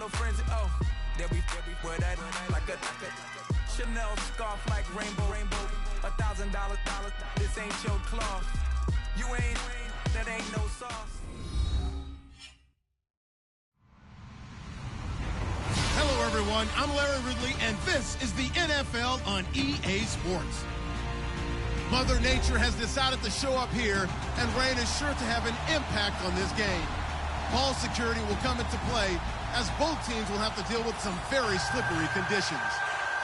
no friends. Oh, they'll be wear that like a Chanel scarf like rainbow. $1,000. This ain't your cloth. You ain't, that ain't no sauce. Hello, everyone. I'm Larry Ridley, and this is the NFL on EA Sports. Mother Nature has decided to show up here, and rain is sure to have an impact on this game. Ball security will come into play, as both teams will have to deal with some very slippery conditions.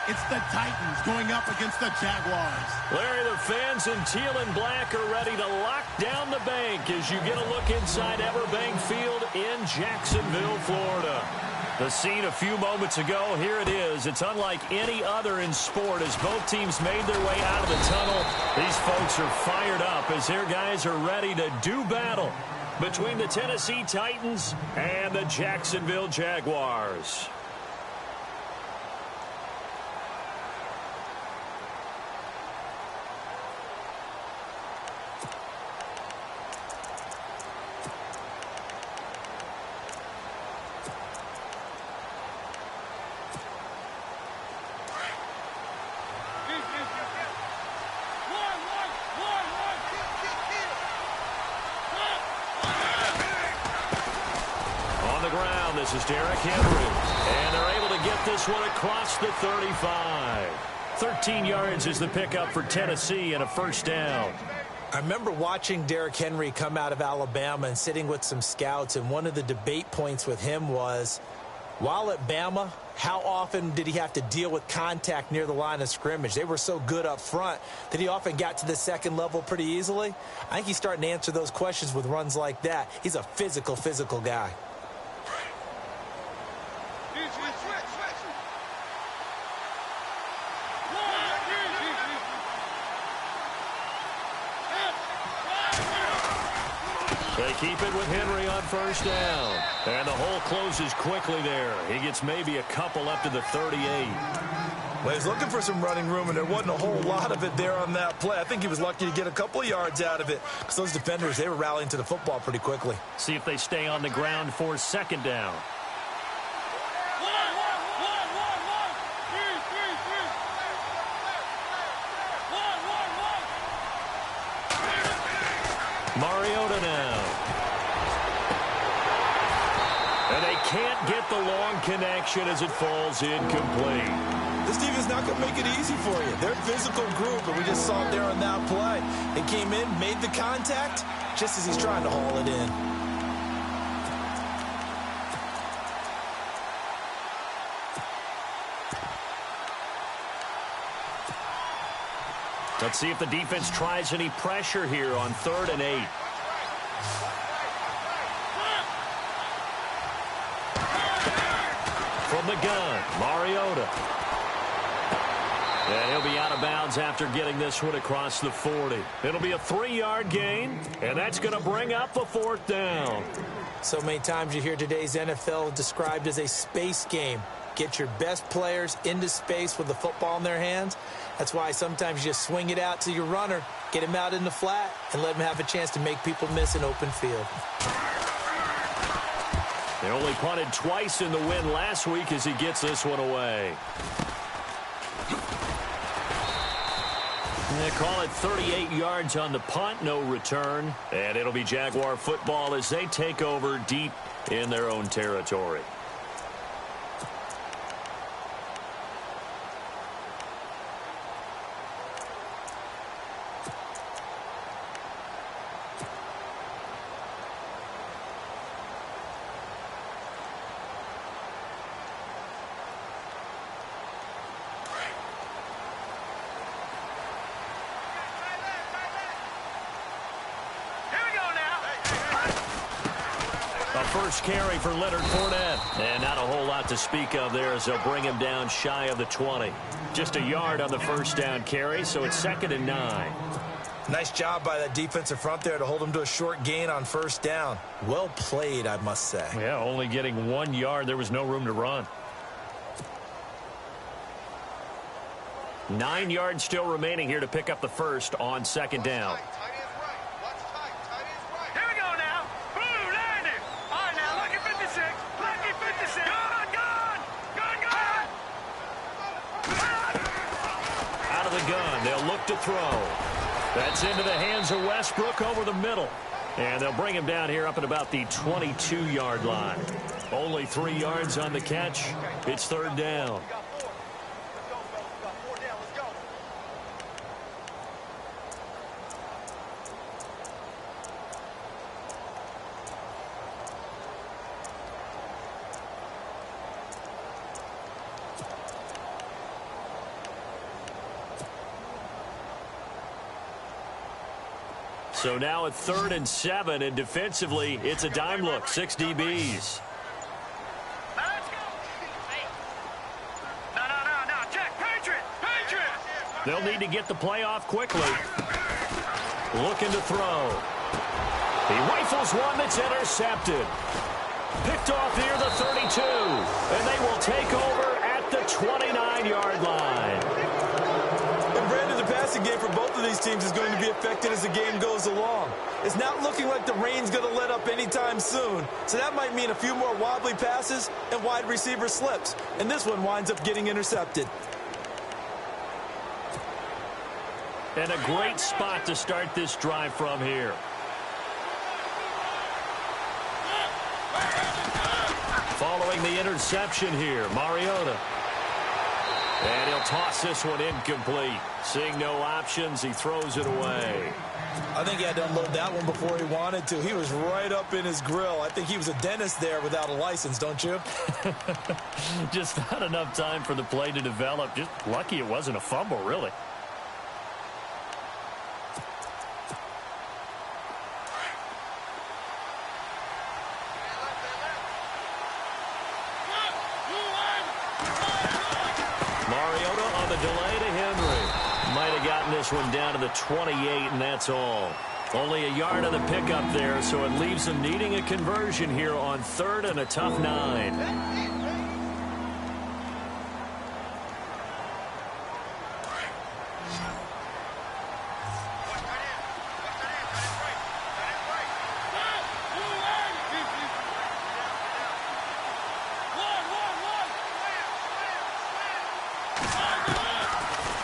It's the Titans going up against the Jaguars. Larry, the fans in teal and black are ready to lock down the bank as you get a look inside Everbank Field in Jacksonville, Florida. The scene a few moments ago, here it is. It's unlike any other in sport as both teams made their way out of the tunnel. These folks are fired up as their guys are ready to do battle between the Tennessee Titans and the Jacksonville Jaguars. This is Derrick Henry, and they're able to get this one across the 35. 13 yards is the pickup for Tennessee and a first down. I remember watching Derrick Henry come out of Alabama and sitting with some scouts, and one of the debate points with him was, while at Bama, how often did he have to deal with contact near the line of scrimmage? They were so good up front that he often got to the second level pretty easily. I think he's starting to answer those questions with runs like that. He's a physical guy. They keep it with Henry on first down. And the hole closes quickly there. He gets maybe a couple up to the 38. Well, he's looking for some running room, and there wasn't a whole lot of it there on that play. I think he was lucky to get a couple of yards out of it because those defenders, they were rallying to the football pretty quickly. See if they stay on the ground for second down. Mariota now. And they can't get the long connection as it falls incomplete. This team is not going to make it easy for you. They're a physical group, and we just saw it there on that play. It came in, made the contact, just as he's trying to haul it in. Let's see if the defense tries any pressure here on 3rd and 8. From the gun, Mariota. And he'll be out of bounds after getting this one across the 40. It'll be a 3-yard gain, and that's going to bring up a 4th down. So many times you hear today's NFL described as a space game. Get your best players into space with the football in their hands. That's why sometimes you just swing it out to your runner, get him out in the flat, and let him have a chance to make people miss an open field. They only punted twice in the win last week as he gets this one away. They call it 38 yards on the punt, no return. And it'll be Jaguar football as they take over deep in their own territory. First carry for Leonard Fournette. And not a whole lot to speak of there as they'll bring him down shy of the 20. Just a yard on the first down carry, so it's 2nd and 9. Nice job by that defensive front there to hold him to a short gain on first down. Well played, I must say. Yeah, only getting 1 yard. There was no room to run. 9 yards still remaining here to pick up the first on 2nd down. Here we go now. Blue 90. All right, now, lucky 56. Lucky 56. Good, shotgun. They'll look to throw. That's into the hands of Westbrook over the middle. And they'll bring him down here up at about the 22-yard line. Only 3 yards on the catch. It's third down. So now at 3rd and 7, and defensively, it's a dime look. 6 DBs. They'll need to get the play off quickly. Looking to throw. He rifles one that's intercepted. Picked off near the 32. And they will take over at the 29-yard line. The passing game for both of these teams is going to be affected as the game goes along. It's not looking like the rain's going to let up anytime soon, so that might mean a few more wobbly passes and wide receiver slips, and this one winds up getting intercepted. And a great spot to start this drive from here. Following the interception here, Mariota. And he'll toss this one incomplete. Seeing no options, he throws it away. I think he had to unload that one before he wanted to. He was right up in his grill. I think he was a dentist there without a license, don't you? Just not enough time for the play to develop. Just lucky it wasn't a fumble, really. This one down to the 28, and that's all. Only a yard on the pickup there, so it leaves them needing a conversion here on 3rd and a tough 9.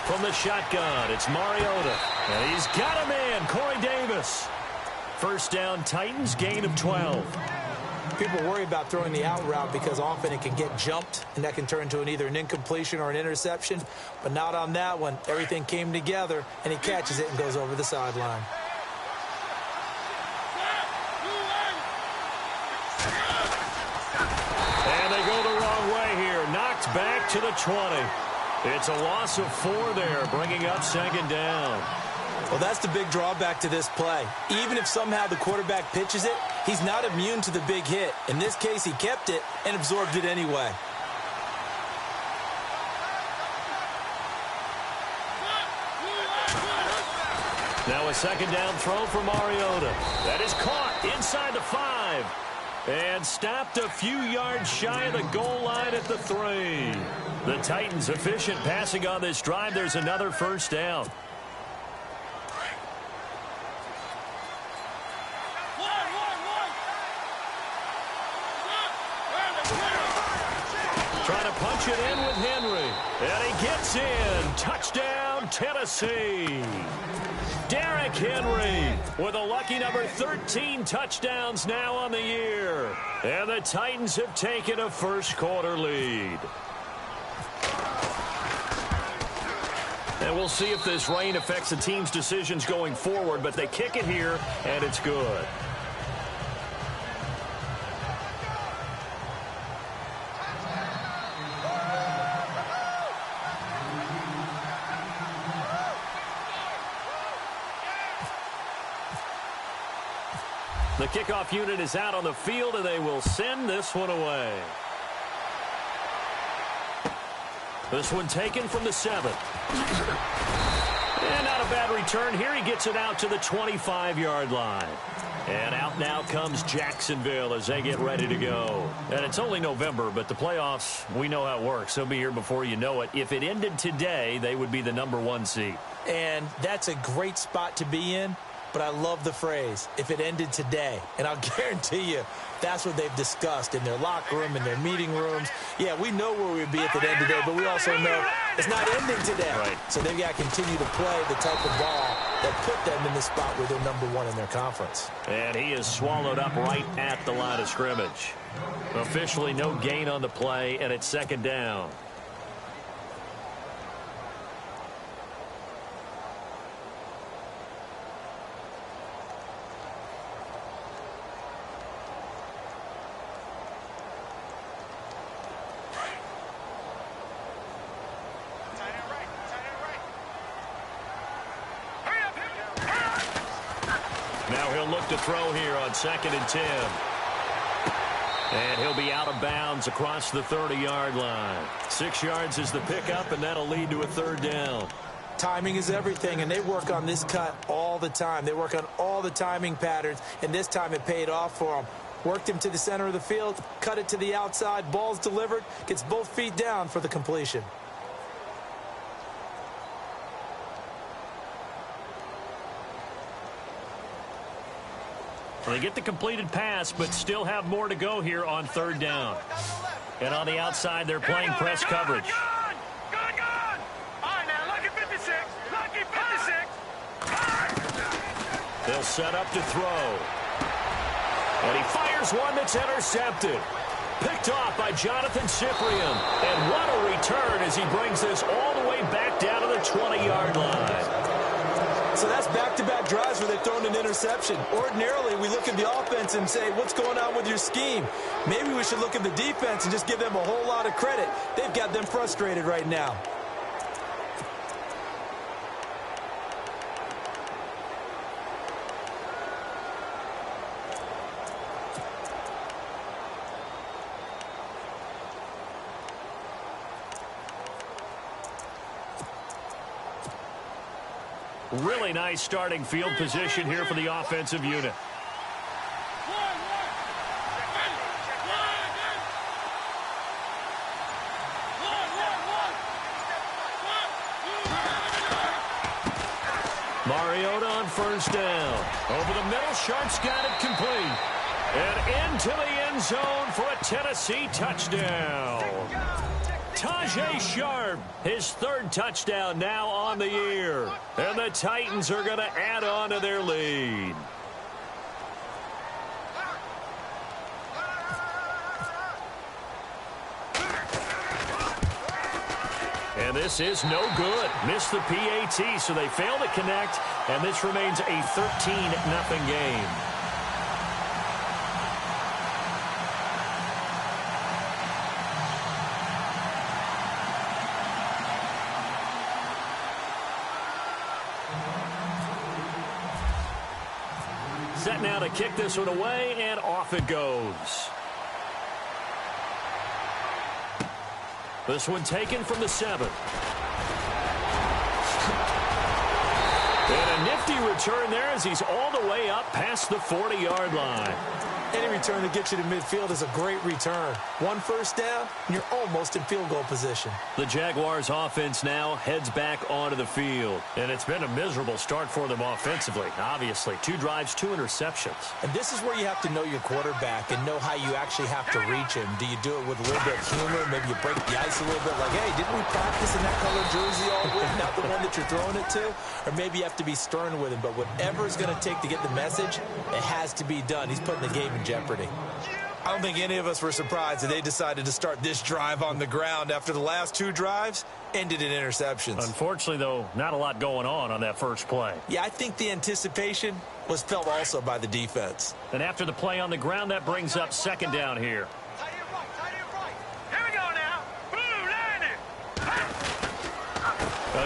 From the shotgun, it's Mariota. And he's got him in, Corey Davis. First down, Titans, gain of 12. People worry about throwing the out route because often it can get jumped, and that can turn into either an incompletion or an interception. But not on that one. Everything came together, and he catches it and goes over the sideline. And they go the wrong way here. Knocked back to the 20. It's a loss of 4 there, bringing up 2nd down. Well, that's the big drawback to this play. Even if somehow the quarterback pitches it, he's not immune to the big hit. In this case, he kept it and absorbed it anyway. Now a 2nd down throw for Mariota. That is caught inside the 5. And stopped a few yards shy of the goal line at the 3. The Titans efficient passing on this drive. There's another first down. Trying to punch it in with Henry. And he gets in. Touchdown, Tennessee. Derrick Henry with a lucky number 13 touchdowns now on the year. And the Titans have taken a first-quarter lead. And we'll see if this rain affects the team's decisions going forward, but they kick it here, and it's good. The kickoff unit is out on the field, and they will send this one away. This one taken from the 7. And not a bad return here. He gets it out to the 25-yard line. And out now comes Jacksonville as they get ready to go. And it's only November, but the playoffs, we know how it works. They'll be here before you know it. If it ended today, they would be the #1 seed. And that's a great spot to be in. but I love the phrase, if it ended today. And I'll guarantee you, that's what they've discussed in their locker room, in their meeting rooms. Yeah, we know where we'd be at the end today, but we also know it's not ending today. Right. So they've got to continue to play the type of ball that put them in the spot where they're #1 in their conference. And he is swallowed up right at the line of scrimmage. Officially no gain on the play, and it's 2nd down. Now he'll look to throw here on 2nd and 10. And he'll be out of bounds across the 30-yard line. 6 yards is the pickup, and that'll lead to a 3rd down. Timing is everything, and they work on this cut all the time. They work on all the timing patterns, and this time it paid off for them. Worked him to the center of the field, cut it to the outside, ball's delivered, gets both feet down for the completion. They get the completed pass, but still have more to go here on 3rd down. And on the outside, they're playing press coverage. Good. All right, now, lucky 56. Lucky 56. They'll set up to throw. And he fires one that's intercepted. Picked off by Jonathan Cyprien. And what a return as he brings this all the way back down to the 20-yard line. So that's back-to-back drives where they've thrown an interception. Ordinarily, we look at the offense and say, what's going on with your scheme? Maybe we should look at the defense and just give them a whole lot of credit. They've got them frustrated right now. Really nice starting field position here for the offensive unit. Mariota on 1st down. Over the middle, Sharp's got it complete. And into the end zone for a Tennessee touchdown. Tajay Sharp, his 3rd touchdown now on the year. And the Titans are going to add on to their lead. And this is no good. Missed the PAT, so they fail to connect. And this remains a 13-0 game. Set now to kick this one away, and off it goes. This one taken from the 7. And a nifty return there as he's all the way up past the 40-yard line. Any return that gets you to midfield is a great return. 1 first down, and you're almost in field goal position. The Jaguars offense now heads back onto the field. And it's been a miserable start for them offensively. Obviously, 2 drives, 2 interceptions. And this is where you have to know your quarterback and know how you actually have to reach him. Do you do it with a little bit of humor? Maybe you break the ice a little bit like, hey, didn't we practice in that color jersey all week? Not the one that you're throwing it to? Or maybe you have to be stern with him. But whatever it's going to take to get the message, it has to be done. He's putting the game in jeopardy. I don't think any of us were surprised that they decided to start this drive on the ground after the last 2 drives ended in interceptions. Unfortunately, though, not a lot going on that first play. Yeah, I think the anticipation was felt also by the defense. And after the play on the ground, that brings up 2nd down here. Tight end right. Here we go now. Boom, landing.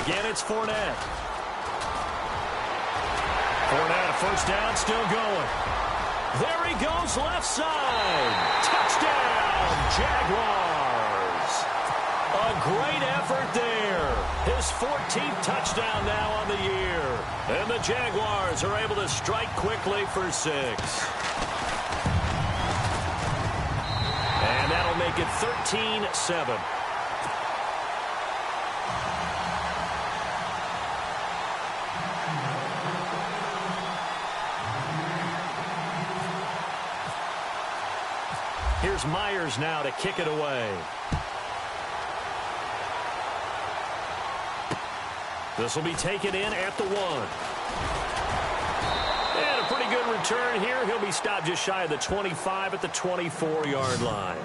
Again, it's Fournette. Fournette, a 1st down, still going. There he goes, left side. Touchdown, Jaguars. A great effort there. His 14th touchdown now on the year. And the Jaguars are able to strike quickly for 6. And that'll make it 13-7. Here's Myers now to kick it away. This will be taken in at the 1. And a pretty good return here. He'll be stopped just shy of the 25 at the 24-yard line.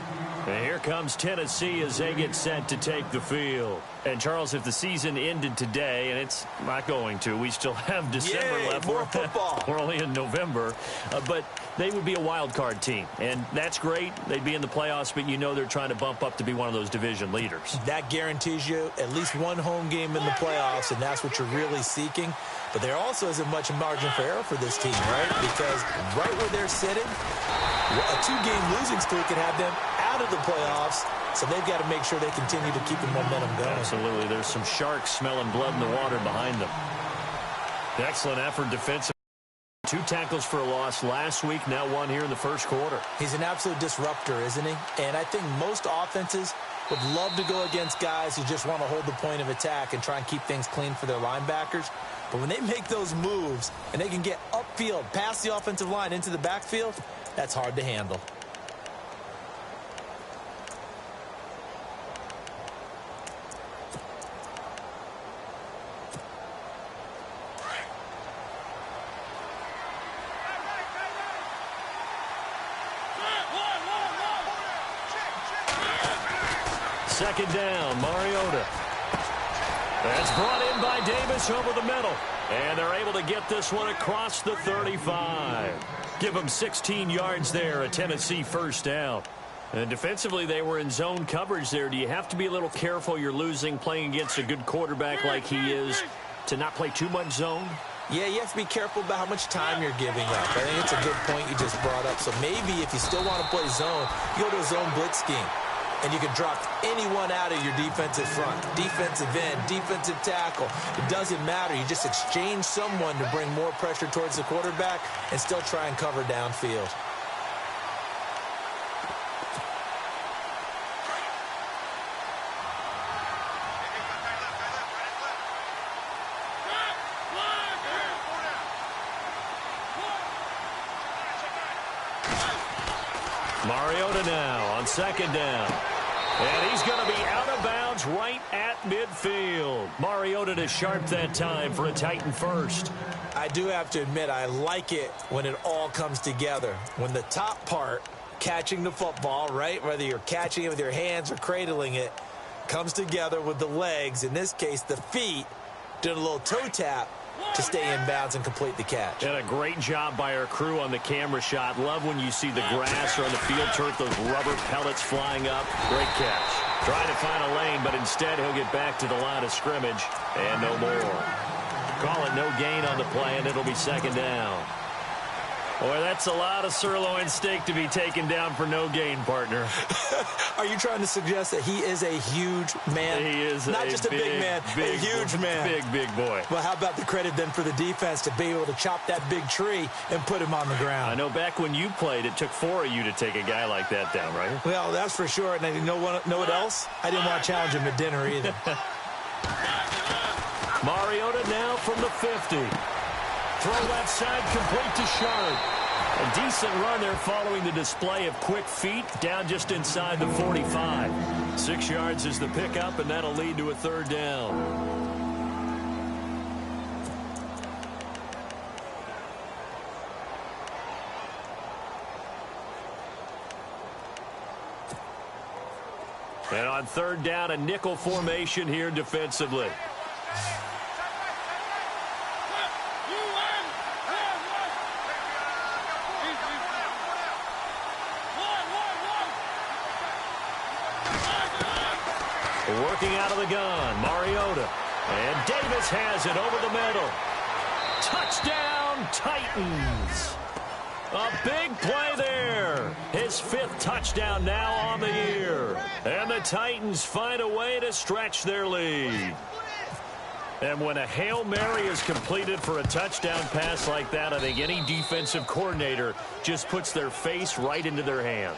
And here comes Tennessee as they get set to take the field. And, Charles, if the season ended today, and it's not going to, we still have December left. More football. We're only in November. But they would be a wild card team. And that's great. They'd be in the playoffs, but you know they're trying to bump up to be one of those division leaders. That guarantees you at least one home game in the playoffs, and that's what you're really seeking. But there also isn't much margin for error for this team, right? Because right where they're sitting, a 2-game losing streak could have them out of the playoffs, so they've got to make sure they continue to keep the momentum going. Absolutely. There's some sharks smelling blood in the water behind them. Excellent effort defensively. 2 tackles for a loss last week, now 1 here in the first quarter. He's an absolute disruptor, isn't he? And I think most offenses would love to go against guys who just want to hold the point of attack and try and keep things clean for their linebackers. But when they make those moves and they can get upfield, past the offensive line into the backfield, that's hard to handle. Second down, Mariota. That's brought in by Davis over the middle. And they're able to get this one across the 35. Give them 16 yards there, a Tennessee first down. And defensively, they were in zone coverage there. Do you have to be a little careful? You're losing playing against a good quarterback like he is to not play too much zone? Yeah, you have to be careful about how much time you're giving up. I think it's a good point you just brought up. So maybe if you still want to play zone, you go to a zone blitz scheme. And you can drop anyone out of your defensive front, defensive end, defensive tackle. It doesn't matter. You just exchange someone to bring more pressure towards the quarterback and still try and cover downfield. Mariota now on second down. And he's going to be out of bounds right at midfield. Mariota to sharp that time for a Titan first. I do have to admit, I like it when it all comes together. When the top part, catching the football, right, whether you're catching it with your hands or cradling it, comes together with the legs, in this case the feet, doing a little toe tap to stay in bounds and complete the catch. And a great job by our crew on the camera shot. Love when you see the grass or on the field turf, those rubber pellets flying up. Great catch. Trying to find a lane, but instead he'll get back to the line of scrimmage and no more. Call it no gain on the play, and it'll be second down. Boy, that's a lot of sirloin steak to be taken down for no gain, partner. Are you trying to suggest that he is a huge man? He is not just a big man, a huge man. Big boy. Well, how about the credit then for the defense to be able to chop that big tree and put him on the ground? I know back when you played, it took 4 of you to take a guy like that down, right? Well, that's for sure. And you know what else? I didn't want to challenge him at dinner either. Mariota now from the 50. Throw left side, complete to Sharp. A decent run there following the display of quick feet down just inside the 45. 6 yards is the pickup, and that'll lead to a third down. And on third down, a nickel formation here defensively. Working out of the gun, Mariota. And Davis has it over the middle. Touchdown, Titans. A big play there. His 5th touchdown now on the year. And the Titans find a way to stretch their lead. And when a Hail Mary is completed for a touchdown pass like that, I think any defensive coordinator just puts their face right into their hands.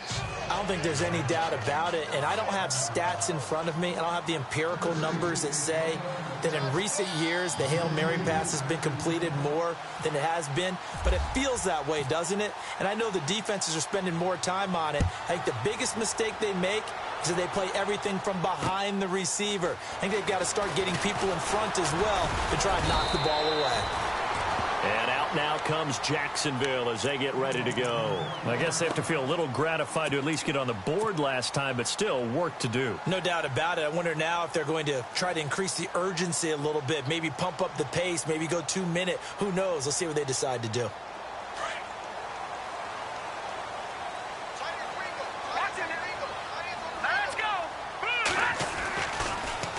I don't think there's any doubt about it, and I don't have stats in front of me. I don't have the empirical numbers that say that in recent years the Hail Mary pass has been completed more than it has been, but it feels that way, doesn't it? And I know the defenses are spending more time on it. I think the biggest mistake they make is that they play everything from behind the receiver. I think they've got to start getting people in front as well to try and knock the ball away. And out now comes Jacksonville as they get ready to go. I guess they have to feel a little gratified to at least get on the board last time, but still work to do. No doubt about it. I wonder now if they're going to try to increase the urgency a little bit, maybe pump up the pace, maybe go 2 minute. Who knows? Let's see what they decide to do.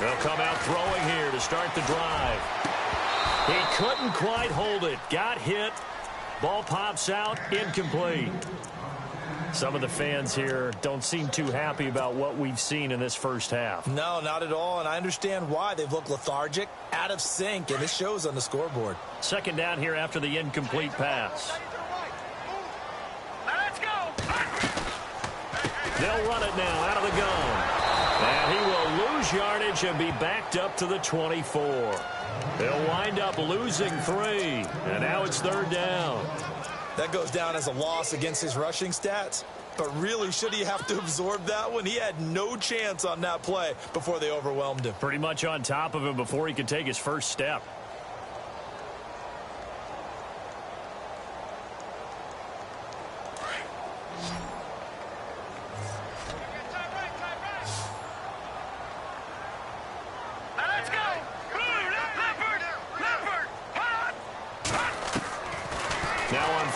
They'll come out throwing here to start the drive. He couldn't quite hold it. Got hit. Ball pops out. Incomplete. Some of the fans here don't seem too happy about what we've seen in this first half. No, not at all, and I understand why. They've looked lethargic, out of sync, and this shows on the scoreboard. Second down here after the incomplete pass. Let's go. They'll run it now out of the gun. And he will lose yardage and be backed up to the 24. They'll wind up losing 3. And now it's third down. That goes down as a loss against his rushing stats. But really, should he have to absorb that one? He had no chance on that play before they overwhelmed him. Pretty much on top of him before he could take his first step.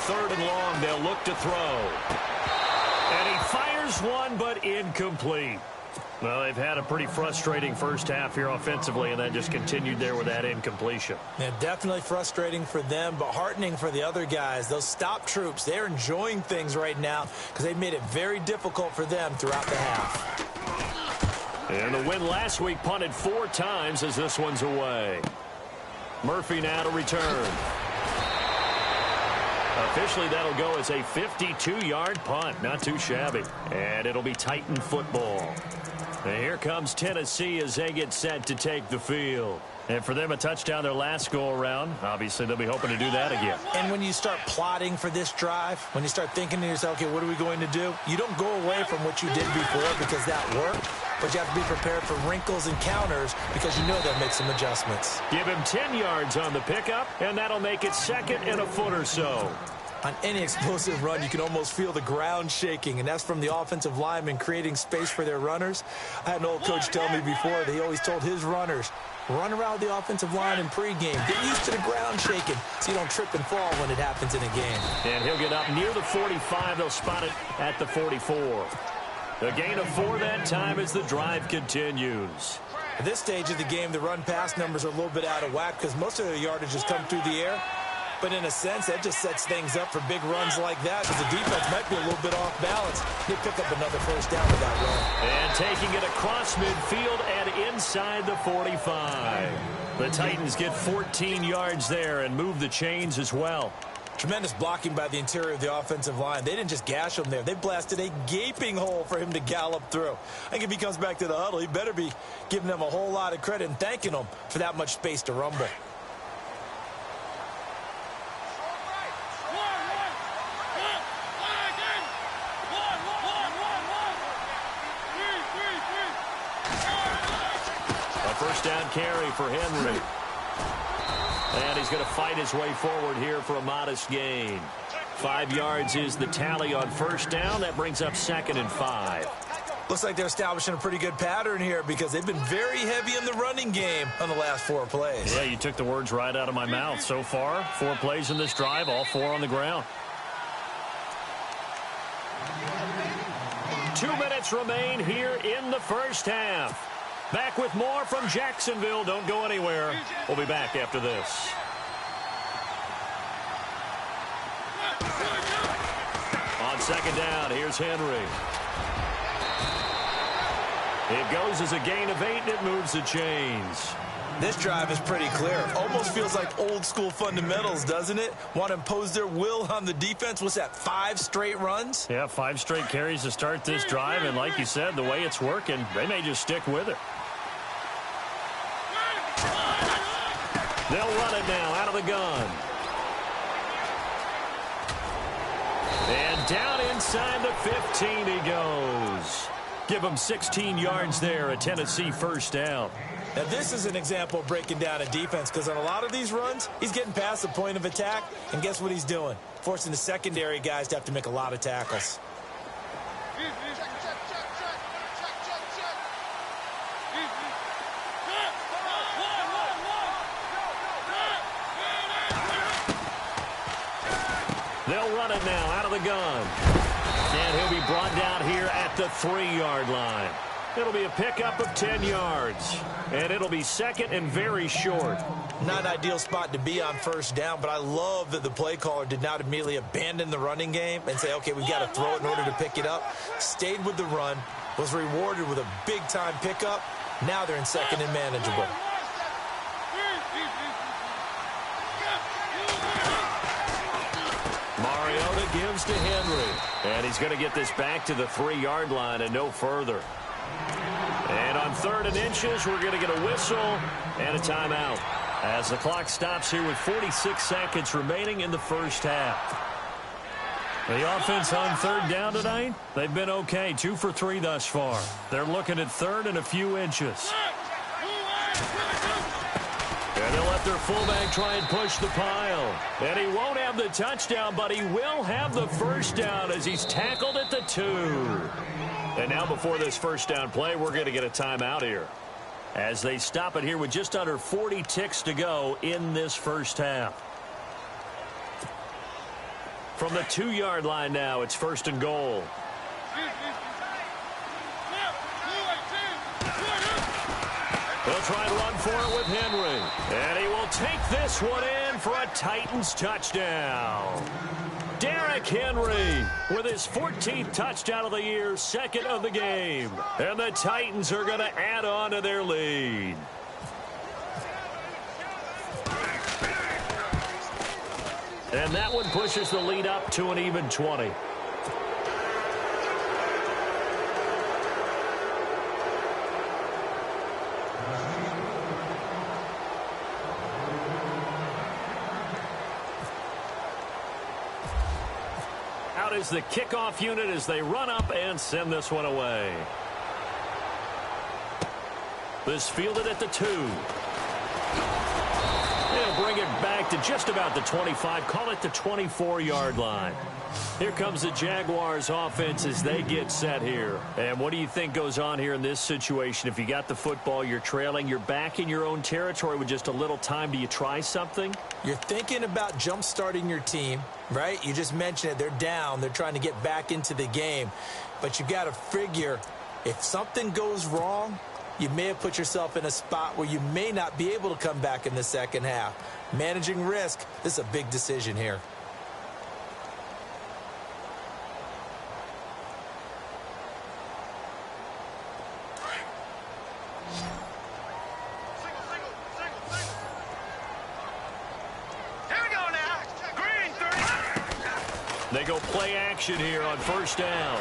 Third and long, they'll look to throw. And he fires one, but incomplete. Well, they've had a pretty frustrating first half here offensively, and then just continued there with that incompletion. Yeah, definitely frustrating for them, but heartening for the other guys. Those stop troops, they're enjoying things right now because they've made it very difficult for them throughout the half. And the win last week punted 4 times as this one's away. Murphy now to return. Officially, that'll go as a 52-yard punt. Not too shabby. And it'll be Titan football. And here comes Tennessee as they get set to take the field. And for them, a touchdown their last go-around. Obviously, they'll be hoping to do that again. And when you start plotting for this drive, when you start thinking to yourself, okay, what are we going to do? You don't go away from what you did before because that worked. But you have to be prepared for wrinkles and counters because you know they'll make some adjustments. Give him 10 yards on the pickup, and that'll make it second and a foot or so. On any explosive run, you can almost feel the ground shaking, and that's from the offensive linemen creating space for their runners. I had an old coach tell me before that he always told his runners, run around the offensive line in pregame. Get used to the ground shaking so you don't trip and fall when it happens in a game. And he'll get up near the 45. They'll spot it at the 44. A gain of 4 that time as the drive continues. At this stage of the game, the run-pass numbers are a little bit out of whack because most of their yardage has come through the air. But in a sense, that just sets things up for big runs like that because the defense might be a little bit off balance. They pick up another first down with that run. And taking it across midfield and inside the 45. The Titans get 14 yards there and move the chains as well. Tremendous blocking by the interior of the offensive line. They didn't just gash him there. They blasted a gaping hole for him to gallop through. I think if he comes back to the huddle, he better be giving them a whole lot of credit and thanking them for that much space to rumble. A first down carry for Henry. And he's going to fight his way forward here for a modest gain. 5 yards is the tally on first down. That brings up 2nd and 5. Looks like they're establishing a pretty good pattern here because they've been very heavy in the running game on the last 4 plays. Yeah, you took the words right out of my mouth. So far, 4 plays in this drive, all 4 on the ground. 2 minutes remain here in the first half. Back with more from Jacksonville. Don't go anywhere. We'll be back after this. On second down, here's Henry. It goes as a gain of 8, and it moves the chains. This drive is pretty clear. Almost feels like old school fundamentals, doesn't it? Want to impose their will on the defense. What's that, 5 straight runs? Yeah, 5 straight carries to start this drive, and like you said, the way it's working, they may just stick with it. They'll run it now out of the gun. And down inside the 15 he goes. Give him 16 yards there, a Tennessee first down. Now, this is an example of breaking down a defense, because on a lot of these runs, he's getting past the point of attack, and guess what he's doing? Forcing the secondary guys to have to make a lot of tackles. They'll run it now out of the gun. And he'll be brought down here at the 3-yard line. It'll be a pickup of 10 yards. And it'll be second and very short. Not an ideal spot to be on first down, but I love that the play caller did not immediately abandon the running game and say, okay, we've got to throw it in order to pick it up. Stayed with the run, was rewarded with a big-time pickup. Now they're in second and manageable. Mariota gives to Henry. And he's going to get this back to the 3-yard line and no further. And on 3rd and inches, we're going to get a whistle and a timeout as the clock stops here with 46 seconds remaining in the first half. The offense on 3rd down tonight, they've been okay, 2 for 3 thus far. They're looking at 3rd and a few inches. And they'll let their fullback try and push the pile. And he won't have the touchdown, but he will have the first down as he's tackled at the 2. And now before this first down play, we're going to get a timeout here as they stop it here with just under 40 ticks to go in this first half. From the 2-yard line now, it's 1st and goal. They'll try to run for it with Henry. And he will take this one in for a Titans touchdown. Derrick Henry with his 14th touchdown of the year, 2nd of the game. And the Titans are going to add on to their lead. And that one pushes the lead up to an even 20. Out is the kickoff unit as they run up and send this one away. This fielded at the 2. They'll bring it back to just about the 25, call it the 24-yard line. Here comes the Jaguars offense as they get set here. And what do you think goes on here in this situation? If you got the football, you're trailing, you're back in your own territory with just a little time. Do you try something? You're thinking about jump-starting your team, right? You just mentioned it. They're down. They're trying to get back into the game. But you've got to figure if something goes wrong, you may have put yourself in a spot where you may not be able to come back in the second half. Managing risk, this is a big decision here. They go play action here on 1st down.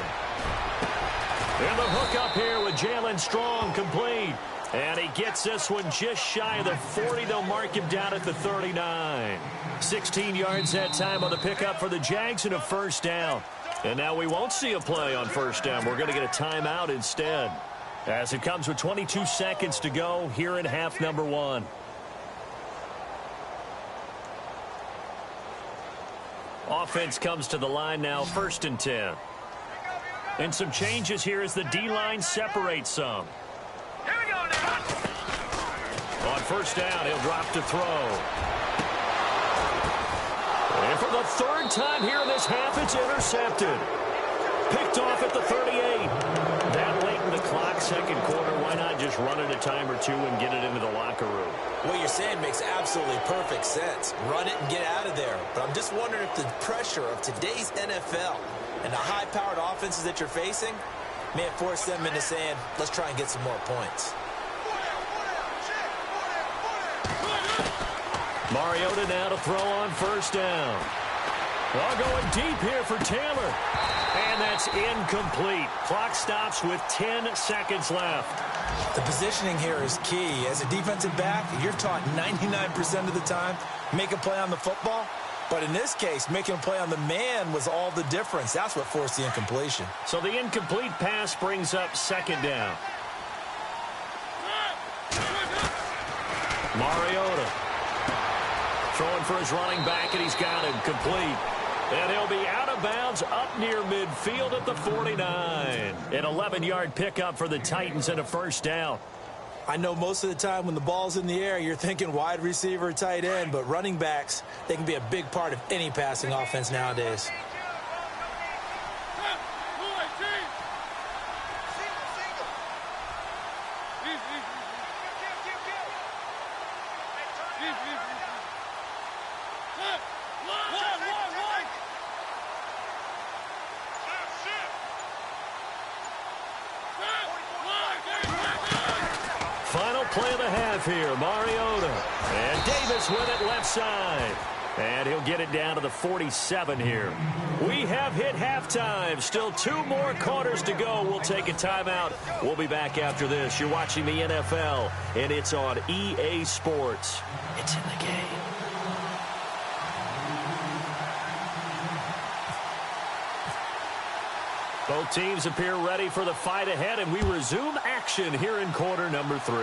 And the hook up here with Jalen Strong complete. And he gets this one just shy of the 40. They'll mark him down at the 39. 16 yards that time on the pickup for the Jags and a 1st down. And now we won't see a play on 1st down. We're going to get a timeout instead. As it comes with 22 seconds to go here in half number 1. Offense comes to the line now, 1st and 10. And some changes here as the D-line separates some. Here we go now. On 1st down, he'll drop to throw. And for the 3rd time here in this half, it's intercepted. Picked off at the 38. That late in the clock, 2nd quarter, why not just run it a time or two and get it into the locker room? What you're saying makes absolutely perfect sense. Run it and get out of there. But I'm just wondering if the pressure of today's NFL and the high-powered offenses that you're facing may have forced them into saying, let's try and get some more points. Mariota now to throw on 1st down. Well, going deep here for Taylor. And that's incomplete. Clock stops with 10 seconds left. The positioning here is key. As a defensive back, you're taught 99% of the time, make a play on the football. But in this case, making a play on the man was all the difference. That's what forced the incompletion. So the incomplete pass brings up second down. Mariota throwing for his running back, and he's got him complete. And he'll be out of bounds up near midfield at the 49. An 11-yard pickup for the Titans and a first down. I know most of the time when the ball's in the air, you're thinking wide receiver, tight end, but running backs, they can be a big part of any passing offense nowadays. Final play of the half here, Mariota. And Davis with it left side. And he'll get it down to the 47 here. We have hit halftime. Still 2 more quarters to go. We'll take a timeout. We'll be back after this. You're watching the NFL, and it's on EA Sports. It's in the game. Both teams appear ready for the fight ahead, and we resume action here in quarter number 3.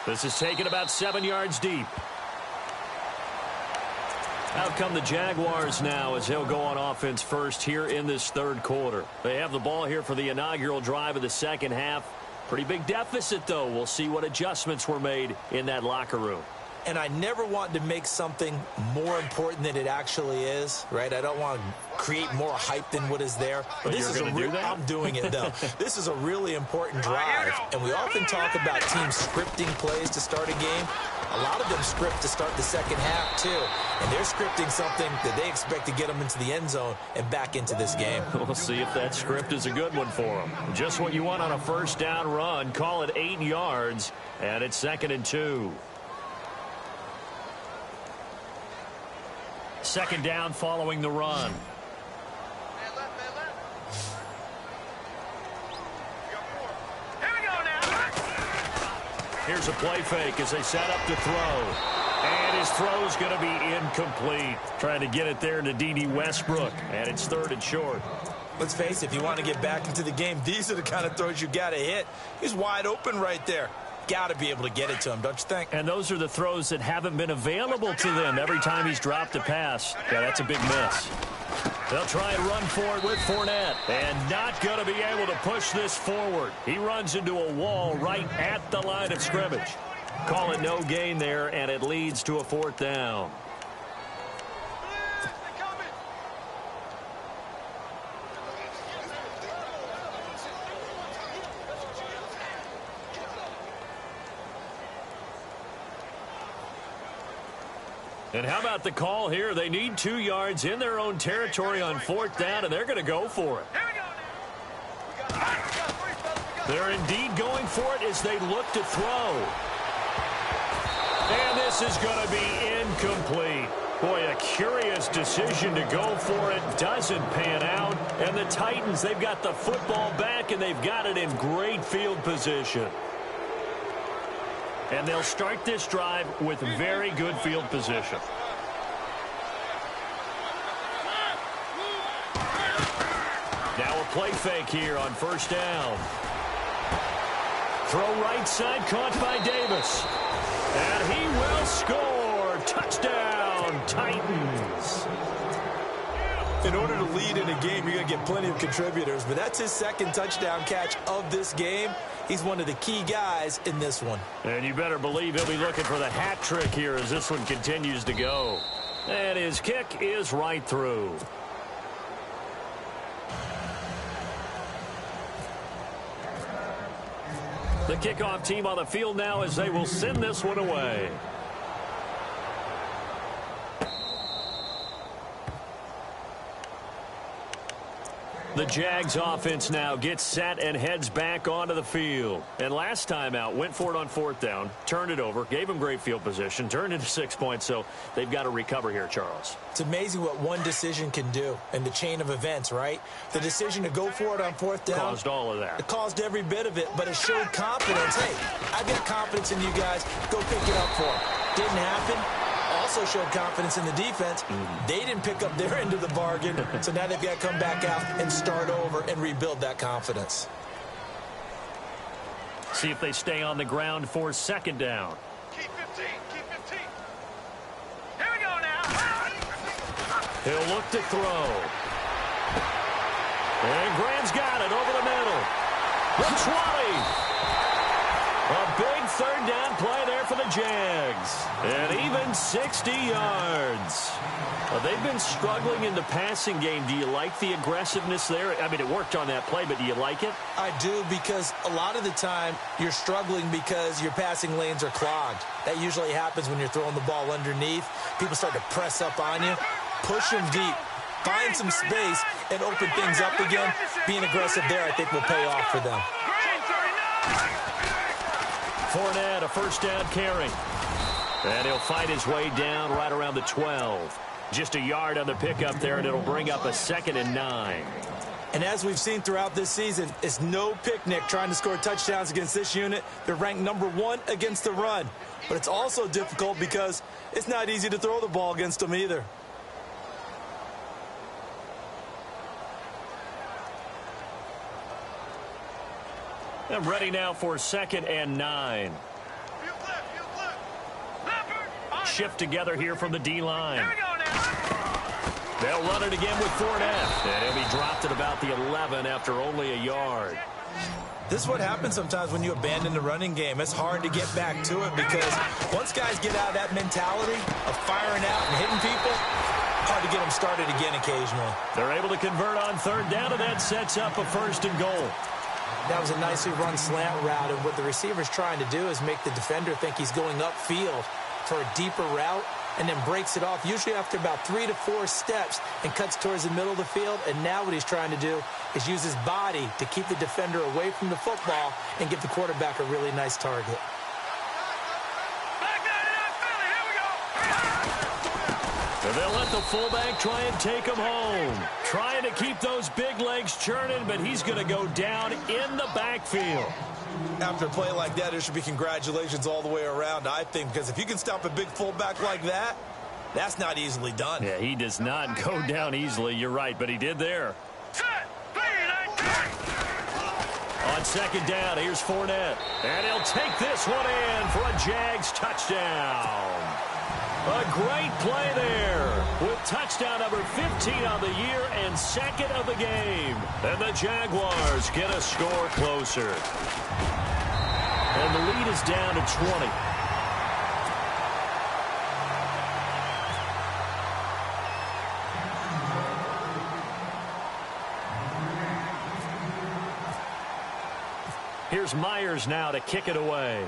This is taken about 7 yards deep. Out come the Jaguars now as they'll go on offense first here in this third quarter. They have the ball here for the inaugural drive of the second half. Pretty big deficit, though. We'll see what adjustments were made in that locker room. And I never want to make something more important than it actually is, right? I don't want to create more hype than what is there. But this is a real, I'm doing it, though. This is a really important drive. And we often talk about teams scripting plays to start a game. A lot of them script to start the second half, too. And they're scripting something that they expect to get them into the end zone and back into this game. We'll see if that script is a good one for them. Just what you want on a first down run. Call it 8 yards, and it's 2nd and 2. Second down following the run. Here's a play fake as they set up to throw. And his throw's going to be incomplete. Trying to get it there to D.D. Westbrook. And it's 3rd and short. Let's face it, if you want to get back into the game, these are the kind of throws you got to hit. He's wide open right there. Got to be able to get it to him, don't you think? And those are the throws that haven't been available to them every time he's dropped a pass. Yeah, that's a big miss. They'll try and run for it with Fournette. And not going to be able to push this forward. He runs into a wall right at the line of scrimmage. Call it no gain there, and it leads to a 4th down. And how about the call here? They need 2 yards in their own territory on 4th down, and they're going to go for it. They're indeed going for it as they look to throw. And this is going to be incomplete. Boy, a curious decision to go for it. Doesn't pan out. And the Titans, they've got the football back, and they've got it in great field position. And they'll start this drive with very good field position. Now a play fake here on 1st down. Throw right side, caught by Davis. And he will score. Touchdown, Titans. In order to lead in a game, you're going to get plenty of contributors, but that's his 2nd touchdown catch of this game. He's one of the key guys in this one. And you better believe he'll be looking for the hat trick here as this one continues to go. And his kick is right through. The kickoff team on the field now as they will send this one away. The Jags offense now gets set and heads back onto the field. And last time out, went for it on 4th down, turned it over, gave them great field position, turned into 6 points, so they've got to recover here, Charles. It's amazing what one decision can do in the chain of events, right? The decision to go for it on 4th down. Caused all of that. It caused every bit of it, but it showed confidence. Hey, I've got confidence in you guys. Go pick it up for them. Didn't happen. Also showed confidence in the defense. They didn't pick up their end of the bargain, so now they've got to come back out and start over and rebuild that confidence. See if they stay on the ground for 2nd down. Keep 15. Keep 15. Here we go now. He'll look to throw. And Graham's got it over the middle. The 20. A big 3rd down play there for the Jags. And even 60 yards. They've been struggling in the passing game. Do you like the aggressiveness there? I mean, it worked on that play, but do you like it? I do, because a lot of the time you're struggling because your passing lanes are clogged. That usually happens when you're throwing the ball underneath. People start to press up on you. Push them deep. Find some space and open things up again. Being aggressive there, I think, will pay off for them. Fournette, a 1st down carry. And he'll fight his way down right around the 12. Just a yard on the pickup there, and it'll bring up a 2nd and 9. And as we've seen throughout this season, it's no picnic trying to score touchdowns against this unit. They're ranked #1 against the run. But it's also difficult because it's not easy to throw the ball against them either. I'm ready now for 2nd and 9. Shift together here from the D-line. They'll run it again with Fournette. And he'll be dropped at about the 11 after only a yard. This is what happens sometimes when you abandon the running game. It's hard to get back to it because once guys get out of that mentality of firing out and hitting people, hard to get them started again occasionally. They're able to convert on 3rd down, and that sets up a 1st and goal. That was a nicely run slant route, and what the receiver's trying to do is make the defender think he's going upfield for a deeper route, and then breaks it off, usually after about 3 to 4 steps, and cuts towards the middle of the field. And now what he's trying to do is use his body to keep the defender away from the football and give the quarterback a really nice target. And they'll let the fullback try and take him home. Trying to keep those big legs churning, but he's going to go down in the backfield. After a play like that, there should be congratulations all the way around, I think, because if you can stop a big fullback like that, that's not easily done. Yeah, he does not go down easily. You're right, but he did there. On 2nd down, here's Fournette. And he'll take this one in for a Jags touchdown. A great play there with touchdown number 15 on the year and 2nd of the game. And the Jaguars get a score closer. And the lead is down to 20. Here's Myers now to kick it away.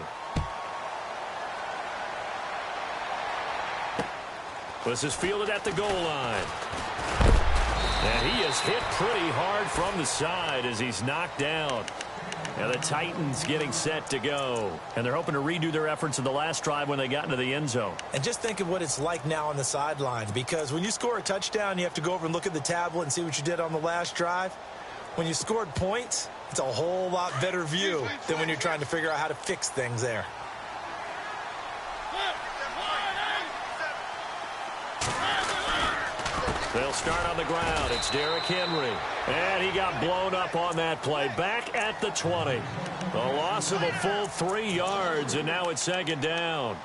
This is fielded at the goal line. And he is hit pretty hard from the side as he's knocked down. And the Titans getting set to go. And they're hoping to redo their efforts in the last drive when they got into the end zone. And just think of what it's like now on the sidelines, because when you score a touchdown, you have to go over and look at the tablet and see what you did on the last drive. When you scored points, it's a whole lot better view than when you're trying to figure out how to fix things there. They'll start on the ground. It's Derrick Henry. And he got blown up on that play. Back at the 20. A loss of a full 3 yards, and now it's 2nd down.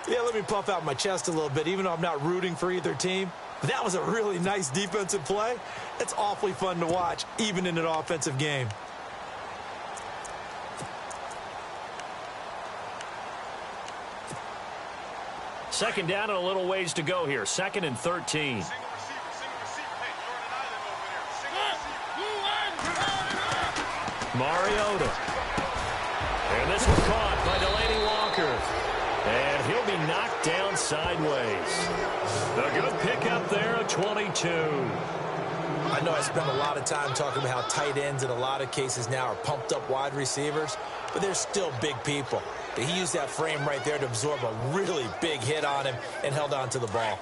Yeah, let me puff out my chest a little bit, even though I'm not rooting for either team. But that was a really nice defensive play. It's awfully fun to watch, even in an offensive game. Second down and a little ways to go here. 2nd and 13. Mariota. And this one caught by Delaney Walker. And he'll be knocked down sideways. A good pickup there, a 22. I know I spend a lot of time talking about how tight ends in a lot of cases now are pumped up wide receivers, but they're still big people. He used that frame right there to absorb a really big hit on him and held on to the ball.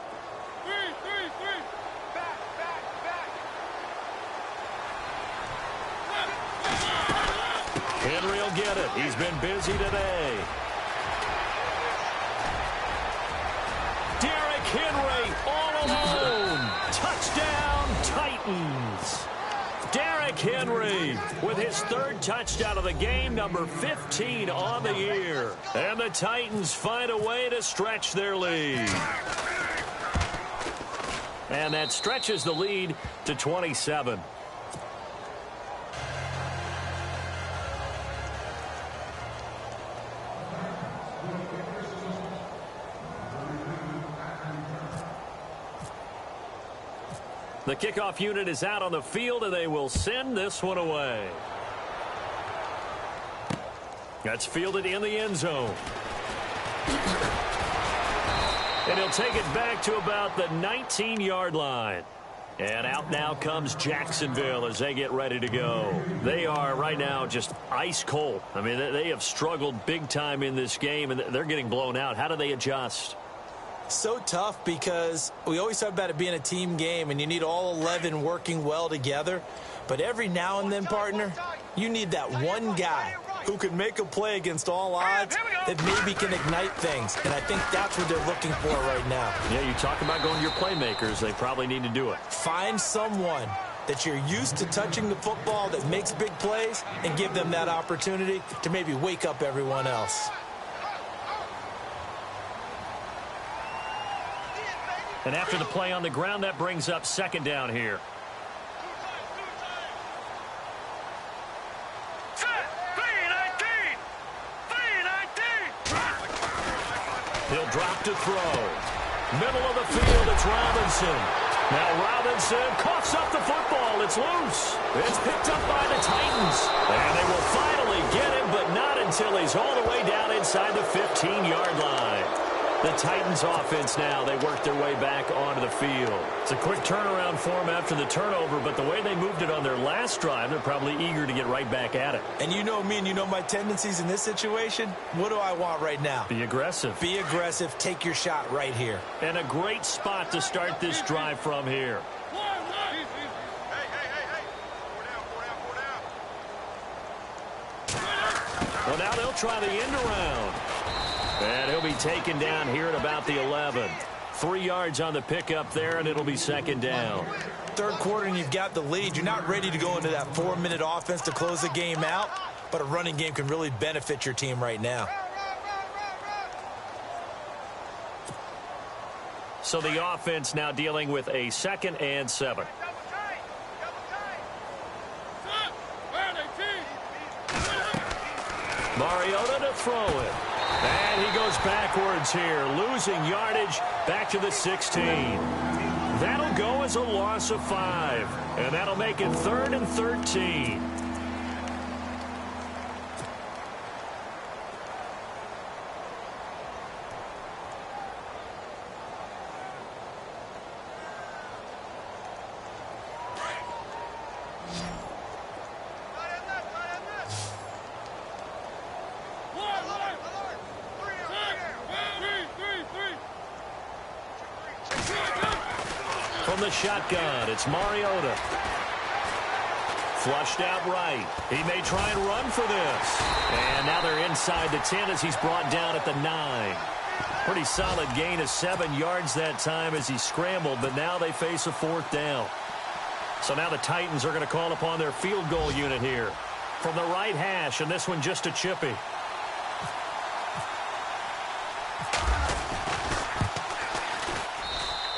Henry will get it. He's been busy today. Derrick Henry all alone. Touchdown, Titans. Derrick Henry with his third touchdown of the game, number 15 on the year. And the Titans find a way to stretch their lead. And that stretches the lead to 27. The kickoff unit is out on the field, and they will send this one away. That's fielded in the end zone. And he'll take it back to about the 19-yard line. And out now comes Jacksonville as they get ready to go. They are right now just ice cold. I mean, they have struggled big time in this game, and they're getting blown out. How do they adjust? So tough because we always talk about it being a team game and you need all 11 working well together. But every now and then, partner, you need that one guy who can make a play against all odds that maybe can ignite things. And I think that's what they're looking for right now. Yeah, you talk about going to your playmakers. They probably need to do it. Find someone that you're used to touching the football that makes big plays and give them that opportunity to maybe wake up everyone else. And after the play on the ground, that brings up second down here. He'll drop to throw. Middle of the field, it's Robinson. Now Robinson coughs up the football. It's loose. It's picked up by the Titans. And they will finally get him, but not until he's all the way down inside the 15-yard line. The Titans offense now, they work their way back onto the field. It's a quick turnaround for them after the turnover, but the way they moved it on their last drive, they're probably eager to get right back at it. And you know me and you know my tendencies in this situation. What do I want right now? Be aggressive. Be aggressive. Take your shot right here. And a great spot to start this drive from here. Well, now they'll try the end around. And he'll be taken down here at about the 11. 3 yards on the pickup there, and it'll be second down. Third quarter, and you've got the lead. You're not ready to go into that 4-minute offense to close the game out, but a running game can really benefit your team right now. So the offense now dealing with a 2nd and 7. Mariota to throw it. And he goes backwards here, losing yardage back to the 16. That'll go as a loss of 5. And that'll make it 3rd and 13. From the shotgun, it's Mariota. Flushed out right. He may try and run for this. And now they're inside the 10 as he's brought down at the 9. Pretty solid gain of 7 yards that time as he scrambled, but now they face a 4th down. So now the Titans are going to call upon their field goal unit here. From the right hash, and this one just a chippy.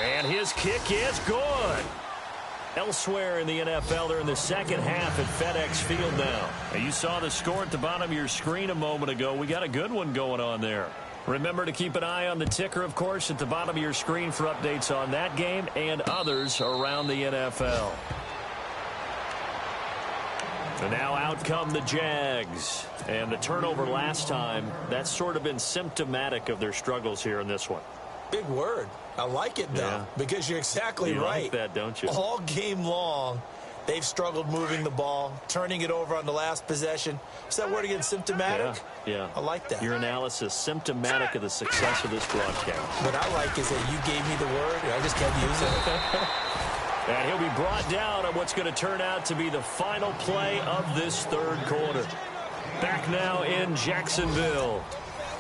And his kick is good. Elsewhere in the NFL, they're in the second half at FedEx Field now. You saw the score at the bottom of your screen a moment ago. We got a good one going on there. Remember to keep an eye on the ticker, of course, at the bottom of your screen for updates on that game and others around the NFL. And now out come the Jags. And the turnover last time, that's sort of been symptomatic of their struggles here in this one. Big word. I like it, though, because you're exactly right. You like that, don't you? All game long, they've struggled moving the ball, turning it over on the last possession. Is that word again, symptomatic? Yeah. I like that. Your analysis, symptomatic of the success of this broadcast. What I like is that you gave me the word, and I just kept using it. And he'll be brought down on what's going to turn out to be the final play of this third quarter. Back now in Jacksonville.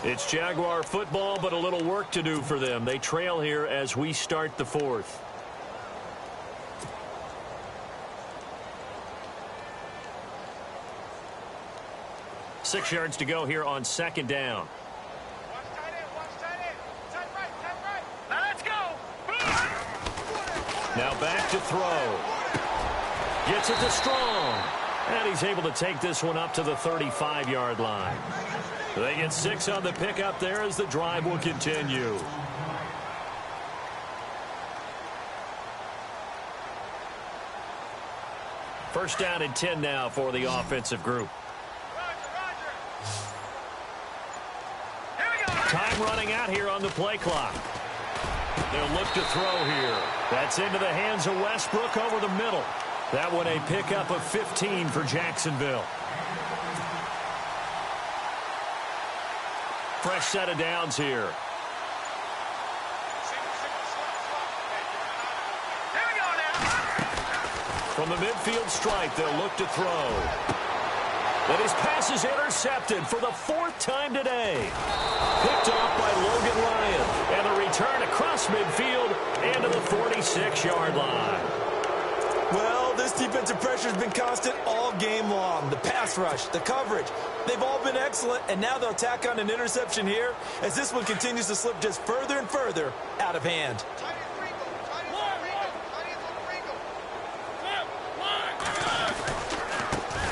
It's Jaguar football, but a little work to do for them. They trail here as we start the fourth. Six yards to go here on second down. Now let's go. Now back to throw. Gets it to Strong. And he's able to take this one up to the 35-yard line. They get 6 on the pickup there as the drive will continue. First down and 10 now for the offensive group. Time running out here on the play clock. They'll look to throw here. That's into the hands of Westbrook over the middle. That one a pickup of 15 for Jacksonville. Fresh set of downs here. From the midfield stripe, they'll look to throw. But his pass is intercepted for the 4th time today. Picked off by Logan Ryan. And a return across midfield and to the 46-yard line. Well, this defensive pressure has been constant all game long. The pass rush, the coverage, they've all been excellent, and now they'll tack on an interception here as this one continues to slip just further and further out of hand.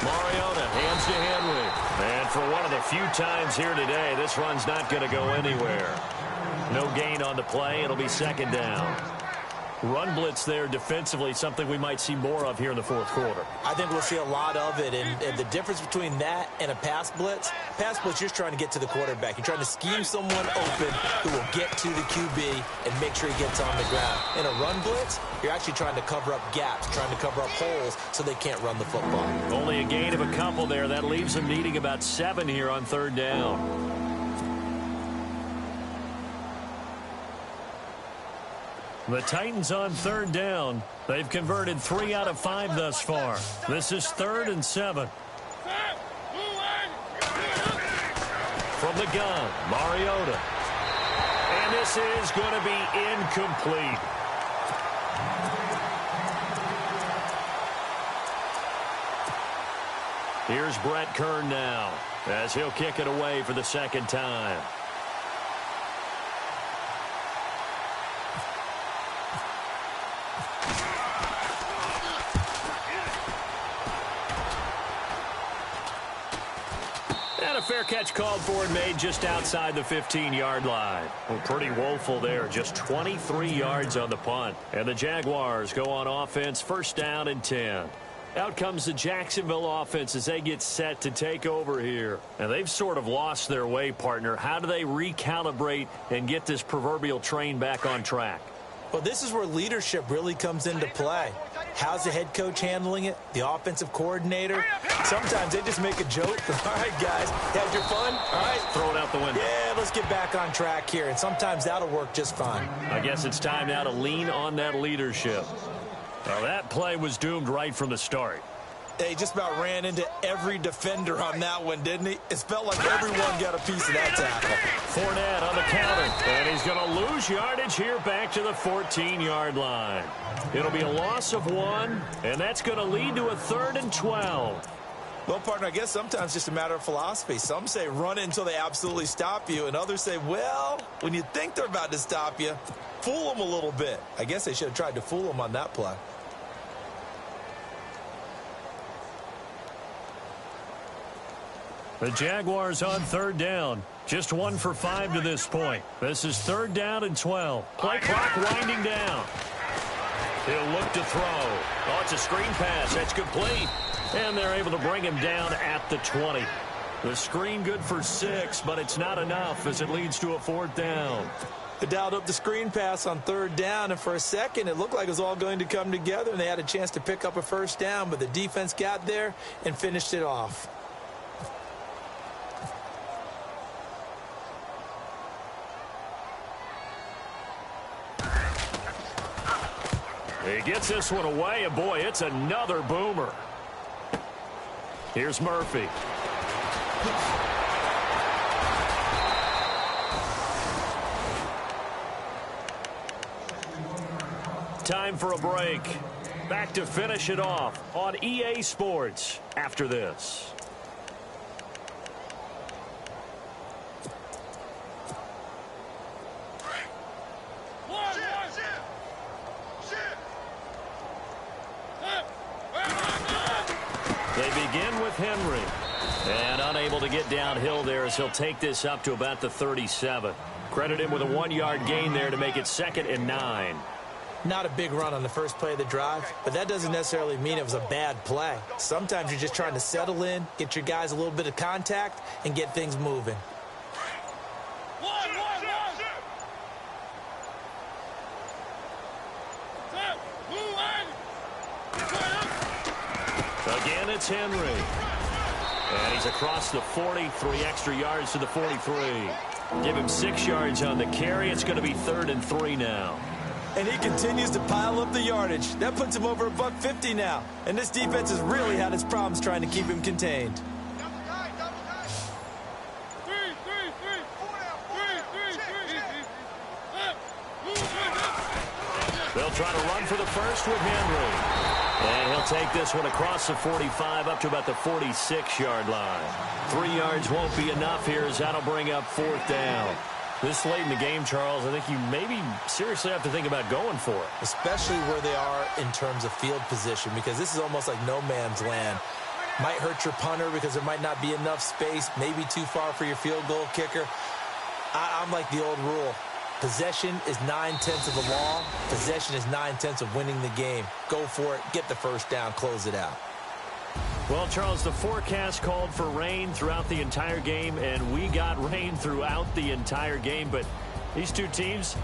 Mariota hands to Henry. And for one of the few times here today, this run's not going to go anywhere. No gain on the play. It'll be second down. Run blitz there defensively, something we might see more of here in the fourth quarter. I think we'll see a lot of it, and the difference between that and a pass blitz, you're just trying to get to the quarterback. You're trying to scheme someone open who will get to the QB and make sure he gets on the ground. In a run blitz, you're actually trying to cover up gaps, trying to cover up holes so they can't run the football. Only a gain of a couple there. That leaves them needing about 7 here on third down. The Titans on third down. They've converted 3 out of 5 thus far. This is 3rd and 7. From the gun, Mariota. And this is going to be incomplete. Here's Brett Kern now as he'll kick it away for the second time. Fair catch called for and made just outside the 15-yard line. Well, pretty woeful there. Just 23 yards on the punt. And the Jaguars go on offense, first down and 10. Out comes the Jacksonville offense as they get set to take over here. And they've sort of lost their way, partner. How do they recalibrate and get this proverbial train back on track? Well, this is where leadership really comes into play. How's the head coach handling it? The offensive coordinator? Sometimes they just make a joke. All right, guys, had your fun? All right. Throw it out the window. Yeah, let's get back on track here. And sometimes that'll work just fine. I guess it's time now to lean on that leadership. Now, that play was doomed right from the start. He just about ran into every defender on that one, didn't he? It felt like everyone got a piece of that tackle. Fournette on the counter, and he's going to lose yardage here back to the 14-yard line. It'll be a loss of 1, and that's going to lead to a 3rd and 12. Well, partner, I guess sometimes it's just a matter of philosophy. Some say run it until they absolutely stop you, and others say, well, when you think they're about to stop you, fool them a little bit. I guess they should have tried to fool them on that play. The Jaguars on third down. Just 1 for 5 to this point. This is 3rd down and 12. Play clock winding down. He'll look to throw. Oh, it's a screen pass. That's complete. And they're able to bring him down at the 20. The screen good for 6, but it's not enough as it leads to a 4th down. They dialed up the screen pass on third down, and for a second, it looked like it was all going to come together, and they had a chance to pick up a first down, but the defense got there and finished it off. He gets this one away, and boy, it's another boomer. Here's Murphy. Time for a break. Back to finish it off on EA Sports after this. They begin with Henry. And unable to get downhill there as he'll take this up to about the 37. Credit him with a 1-yard gain there to make it 2nd and 9. Not a big run on the first play of the drive, but that doesn't necessarily mean it was a bad play. Sometimes you're just trying to settle in, get your guys a little bit of contact, and get things moving. Again, it's Henry. And he's across the 40, 3 extra yards to the 43. Give him 6 yards on the carry. It's going to be 3rd and 3 now. And he continues to pile up the yardage. That puts him over $150 now. And this defense has really had its problems trying to keep him contained. They'll try to run for the first with Henry. And he'll take this one across the 45 up to about the 46-yard line. 3 yards won't be enough here as that'll bring up 4th down. This late in the game, Charles, I think you maybe seriously have to think about going for it. Especially where they are in terms of field position, because this is almost like no man's land. Might hurt your punter because there might not be enough space, maybe too far for your field goal kicker. I'm like the old rule. Possession is 9/10 of the law. Possession is 9/10 of winning the game. Go for it. Get the first down. Close it out. Well, Charles, the forecast called for rain throughout the entire game, and we got rain throughout the entire game. But these two teams,